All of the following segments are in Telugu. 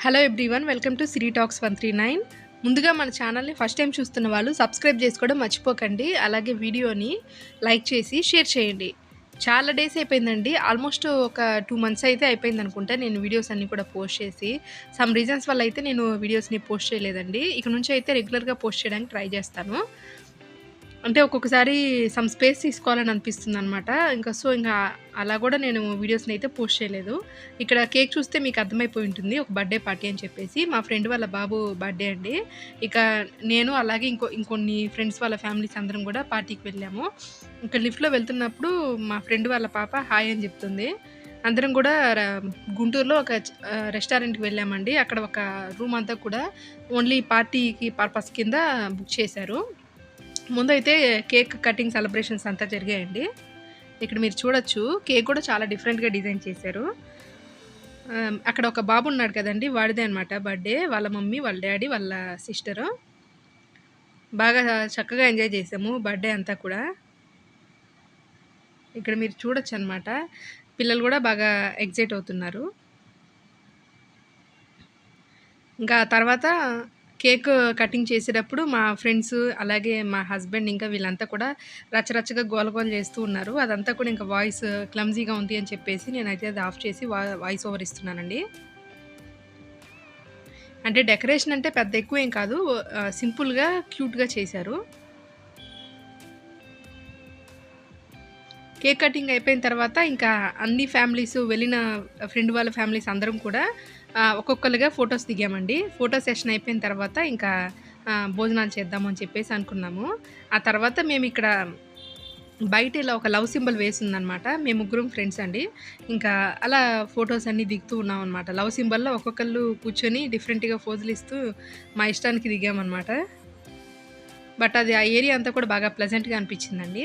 Hello everyone, welcome to Siri talks 139. ముందుగా మన ఛానల్ని ఫస్ట్ టైం చూస్తున్న వాళ్ళు సబ్స్క్రైబ్ చేసుకోవడం మర్చిపోకండి. అలాగే వీడియోని లైక్ చేసి షేర్ చేయండి. చాలా డేస్ అయిపోయిందండి. ఆల్మోస్ట్ ఒక 2 మంత్స్ అయితే అయిపోయిందనుకుంటా నేను వీడియోస్ అన్నీ కూడా పోస్ట్ చేసి. సమ్ రీజన్స్ వల్ల అయితే నేను వీడియోస్ని పోస్ట్ చేయలేదండి. ఇక నుంచి అయితే రెగ్యులర్గా పోస్ట్ చేయడానికి ట్రై చేస్తాను. అంటే ఒక్కొక్కసారి సమ్ స్పేస్ తీసుకోవాలని అనిపిస్తుందనమాట. ఇంకా అలా గూడా నేను వీడియోస్‌ని అయితే పోస్ట్ చేయలేదు. ఇక్కడ కేక్ చూస్తే మీకు అర్థమైపోయి ఉంటుంది. ఒక బర్త్‌డే పార్టీ అని చెప్పేసి. మా ఫ్రెండ్ వాళ్ళ బాబు బర్త్‌డే అండి. ఇక నేను అలాగే ఇంకొన్ని ఫ్రెండ్స్ వాళ్ళ ఫ్యామిలీస్ అందరం గూడా పార్టీకి వెళ్ళాము. ఇంకా లిఫ్ట్‌లో వెళ్తున్నప్పుడు మా ఫ్రెండ్ వాళ్ళ పాప హాయ్ అని చెప్తుంది. అందరం గూడా గుంటూరులో ఒక రెస్టారెంట్‌కి వెళ్ళామండి. అక్కడ ఒక రూమ్ అంతా కూడా ఓన్లీ పార్టీకి పర్పస్ కింద బుక్ చేశారు. ముందైతే కేక్ కటింగ్ సెలబ్రేషన్స్ అంతా జరిగాయండి. ఇక్కడ మీరు చూడొచ్చు కేక్ కూడా చాలా డిఫరెంట్‌గా డిజైన్ చేశారు. అక్కడ ఒక బాబు ఉన్నాడు కదండీ! వాడిదే అనమాట బర్త్‌డే. వాళ్ళ మమ్మీ, వాళ్ళ డ్యాడీ, వాళ్ళ సిస్టరు. బాగా చక్కగా ఎంజాయ్ చేసాము బర్త్‌డే అంతా కూడా. ఇక్కడ మీరు చూడొచ్చనమాట. పిల్లలు కూడా బాగా ఎక్సైట్ అవుతున్నారు. ఇంకా తర్వాత కేక్ కటింగ్ చేసేటప్పుడు మా ఫ్రెండ్స్, అలాగే మా హస్బెండ్ ఇంకా వీళ్ళంతా కూడా రచ్చరచ్చగా గోల చేస్తూ ఉన్నారు. అదంతా కూడా ఇంకా వాయిస్ క్లమ్జీగా ఉంది అని చెప్పేసి నేనైతే అది ఆఫ్ చేసి వాయిస్ ఓవర్ ఇస్తున్నానండి. అంటే డెకరేషన్ అంటే పెద్ద ఎక్కువేం కాదు. సింపుల్‌గా, క్యూట్‌గా చేశారు. కేక్ కటింగ్ అయిపోయిన తర్వాత ఇంకా అన్ని ఫ్యామిలీస్ వెళ్ళిన ఫ్రెండ్ వాళ్ళ ఫ్యామిలీస్ అందరం కూడా ఒక్కొక్కరుగా ఫోటోస్ దిగామండి. ఫోటో సెషన్ అయిపోయిన తర్వాత ఇంకా భోజనాలు చేద్దాము అని చెప్పేసి అనుకున్నాము. ఆ తర్వాత మేమిక్కడ బయట ఇలా ఒక లవ్ సింబల్ వేసుందనమాట. మేము ముగ్గురం ఫ్రెండ్స్ అండి. ఇంకా అలా ఫోటోస్ అన్నీ దిగుతూ ఉన్నామనమాట. లవ్ సింబల్‌లో ఒక్కొక్కళ్ళు కూర్చొని డిఫరెంట్‌గా పోజులిస్తూ మా ఇష్టానికి దిగామనమాట. బట్ అది ఆ ఏరియా అంతా కూడా బాగా ప్లెజెంట్‌గా అనిపించిందండి.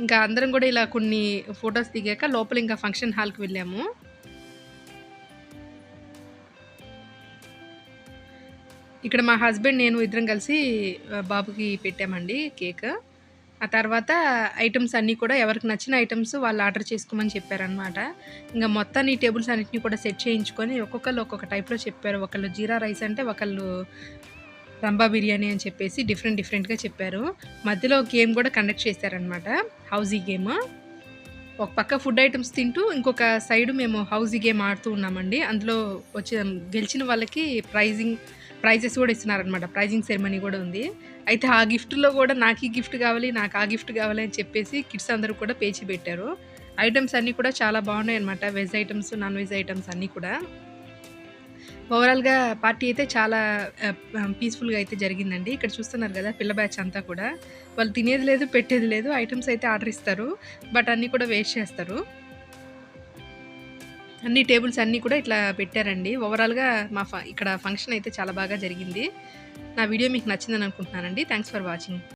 ఇంకా అందరం కూడా ఇలా కొన్ని ఫోటోస్ దిగాక లోపల ఇంకా ఫంక్షన్ హాల్‌కి వెళ్ళాము. ఇక్కడ మా హస్బెండ్, నేను ఇద్దరం కలిసి బాబుకి పెట్టామండి కేక్. ఆ తర్వాత ఐటెమ్స్ అన్నీ కూడా ఎవరికి నచ్చిన ఐటెమ్స్ వాళ్ళు ఆర్డర్ చేసుకోమని చెప్పారనమాట. ఇంక మొత్తాన్ని టేబుల్స్ అన్నిటిని కూడా సెట్ చేయించుకొని ఒక్కొక్కళ్ళు ఒక్కొక్క టైప్‌లో చెప్పారు. ఒకళ్ళు జీరా రైస్ అంటే, ఒకళ్ళు రంబా బిర్యానీ అని చెప్పేసి డిఫరెంట్‌గా చెప్పారు. మధ్యలో గేమ్ కూడా కండక్ట్ చేశారనమాట. Housie game. ఒక పక్క ఫుడ్ ఐటెమ్స్ తింటూ, ఇంకొక సైడ్ మేము హౌసీ గేమ్ ఆడుతూ ఉన్నామండి. అందులో గెలిచిన వాళ్ళకి ప్రైజెస్ కూడా ఇస్తున్నారనమాట. ప్రైజింగ్ సెరమనీ కూడా ఉంది. అయితే ఆ గిఫ్ట్‌లో కూడా నాకు ఈ గిఫ్ట్ కావాలి, నాకు ఆ గిఫ్ట్ కావాలి అని చెప్పేసి కిడ్స్ అందరూ కూడా పేచి పెట్టారు. ఐటెమ్స్ అన్నీ కూడా చాలా బాగున్నాయన్నమాట. Veg items, non veg items అన్నీ కూడా. ఓవరాల్‌గా పార్టీ అయితే చాలా పీస్‌ఫుల్‌గా అయితే జరిగిందండి. ఇక్కడ చూస్తున్నారు గదా! పిల్ల బ్యాచ్ అంతా కూడా. వాళ్ళు తినేది లేదు, పెట్టేది లేదు. ఐటెమ్స్ అయితే ఆర్డర్ ఇస్తారు. బట్ అన్నీ కూడా వేస్ట్ చేస్తారు. అన్ని టేబుల్స్ అన్నీ కూడా ఇట్లా పెట్టారండి. ఓవరాల్‌గా మా ఇక్కడ ఫంక్షన్ అయితే చాలా బాగా జరిగింది. నా వీడియో మీకు నచ్చిందని అనుకుంటున్నానండి. Thanks for watching.